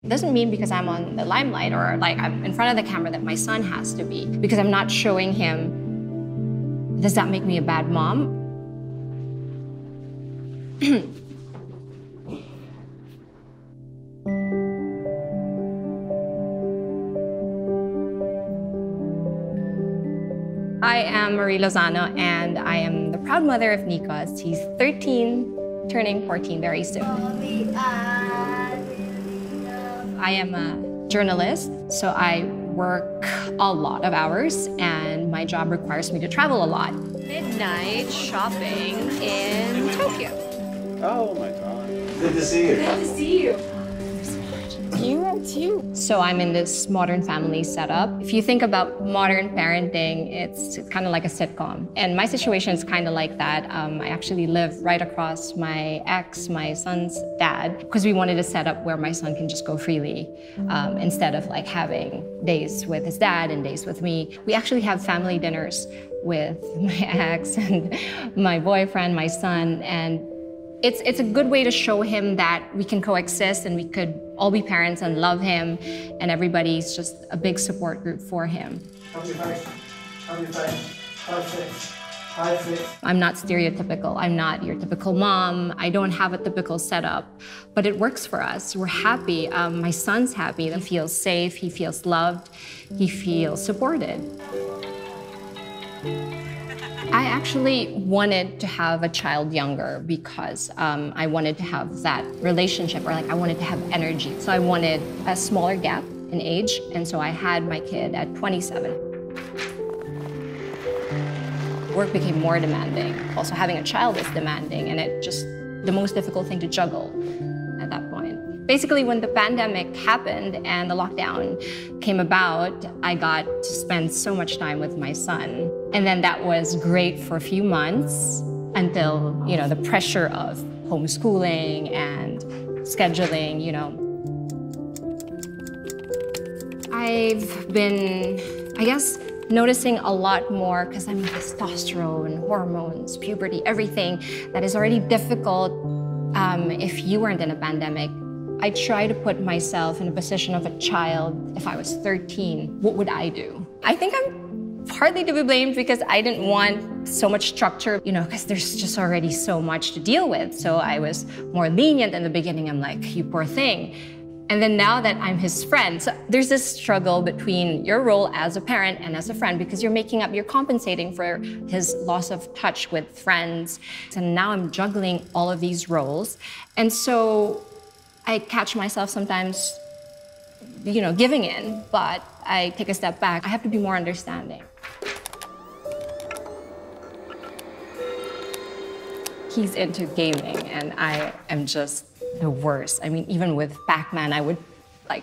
Doesn't mean because I'm on the limelight or like I'm in front of the camera that my son has to be. Because I'm not showing him, does that make me a bad mom? I am Marie Lozano, and I am the proud mother of Nikos. He's 13, turning 14 very soon. I am a journalist, so I work a lot of hours, and my job requires me to travel a lot. Midnight shopping in Tokyo. Oh my God. Good to see you. Good to see you. You too. So I'm in this modern family setup. If you think about modern parenting, it's kind of like a sitcom. And my situation is kind of like that. I actually live right across my son's dad, because we wanted a setup where my son can just go freely instead of like having days with his dad and days with me. We actually have family dinners with my ex and my boyfriend, my son, and it's a good way to show him that we can coexist and we could all be parents and love him, and everybody's just a big support group for him. I'm not stereotypical. I'm not your typical mom. I don't have a typical setup, but it works for us. We're happy. My son's happy. He feels safe. He feels loved. He feels supported. I actually wanted to have a child younger because I wanted to have that relationship, or like I wanted to have energy. So I wanted a smaller gap in age, and so I had my kid at 27. Work became more demanding. Also, having a child is demanding, and it just the most difficult thing to juggle at that point. Basically, when the pandemic happened and the lockdown came about, I got to spend so much time with my son. And then that was great for a few months until, the pressure of homeschooling and scheduling, I've been, noticing a lot more, because I'm testosterone, hormones, puberty, everything that is already difficult if you weren't in a pandemic. I try to put myself in a position of a child. If I was 13, what would I do? I think I'm partly to be blamed because I didn't want so much structure, because there's just already so much to deal with. So I was more lenient in the beginning. I'm like, you poor thing. And then now that I'm his friend, so there's this struggle between your role as a parent and as a friend, because you're compensating for his loss of touch with friends. And now I'm juggling all of these roles. And so I catch myself sometimes, giving in, but I take a step back. I have to be more understanding. He's into gaming, and I am just the worst. I mean, even with Pac-Man, I would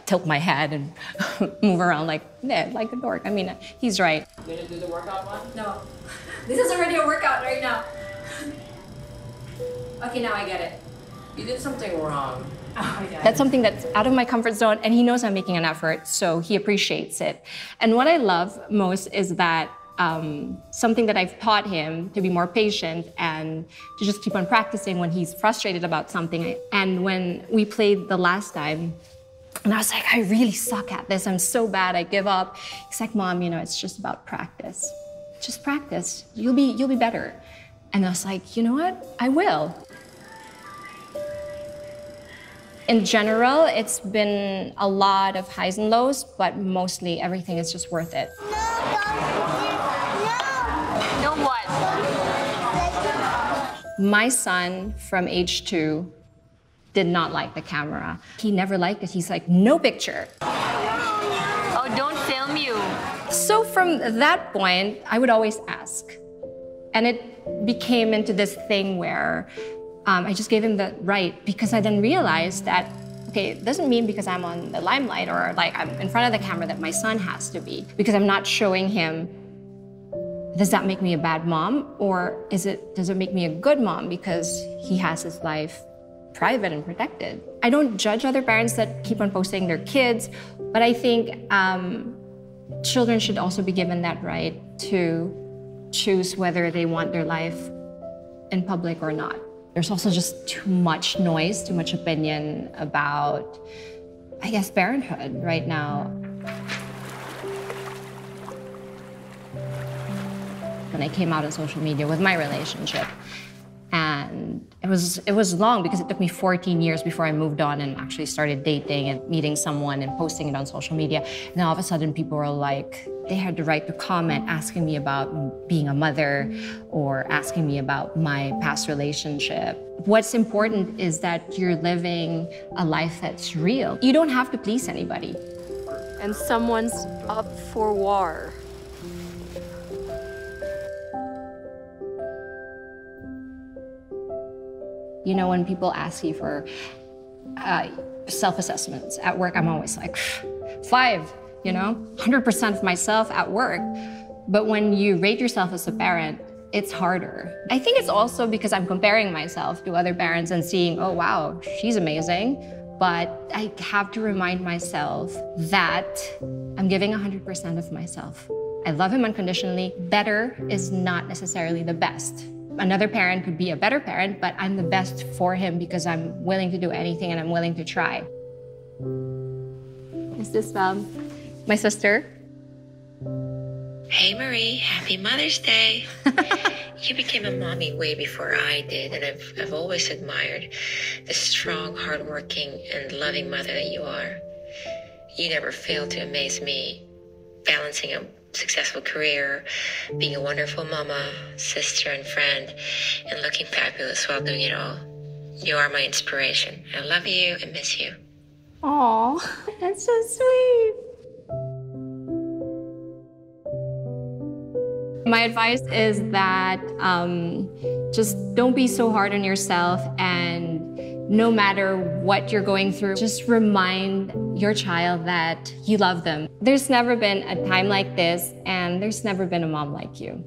tilt my head and move around like a dork. I mean, he's right. You didn't do the workout one? No. This is already a workout right now. Okay, now I get it. You did something wrong. Oh, that's something that's out of my comfort zone, and he knows I'm making an effort, so he appreciates it. And what I love most is that something that I've taught him to be more patient and to just keep on practicing when he's frustrated about something. And when we played the last time, and I was like, I really suck at this. I'm so bad, I give up. He's like, Mom, it's just about practice. Just practice. You'll be better. And I was like, you know what? I will. In general, it's been a lot of highs and lows, but mostly everything is just worth it. No what? My son, from age 2, did not like the camera. He never liked it. He's like, no picture. Oh, don't film you. So from that point, I would always ask. And it became into this thing where I just gave him the right, because I then realized that, okay, it doesn't mean because I'm on the limelight or like I'm in front of the camera that my son has to be. Because I'm not showing him, does that make me a bad mom? Or does it make me a good mom because he has his life private and protected? I don't judge other parents that keep on posting their kids, but I think children should also be given that right to choose whether they want their life in public or not. There's also just too much noise, too much opinion about I guess, parenthood right now. When I came out on social media with my relationship. And it was long because it took me 14 years before I moved on and actually started dating and meeting someone and posting it on social media. And then all of a sudden people were like, they had the right to comment asking me about being a mother or asking me about my past relationship. What's important is that you're living a life that's real. You don't have to please anybody. And someone's up for war. You know, when people ask you for self-assessments at work, I'm always like, 5, you know, 100% of myself at work. But when you rate yourself as a parent, it's harder. I think it's also because I'm comparing myself to other parents and seeing, oh, wow, she's amazing. But I have to remind myself that I'm giving 100% of myself. I love him unconditionally. Better is not necessarily the best. Another parent could be a better parent, but I'm the best for him because I'm willing to do anything and I'm willing to try. Is this my sister? Hey Marie, happy Mother's Day. You became a mommy way before I did, and I've always admired the strong, hardworking, and loving mother that you are. You never fail to amaze me, balancing a successful career, being a wonderful mama, sister, and friend, and looking fabulous while doing it all. You are my inspiration. I love you and miss you. Aw, that's so sweet. My advice is that just don't be so hard on yourself, and no matter what you're going through, just remind your child that you love them. There's never been a time like this, and there's never been a mom like you.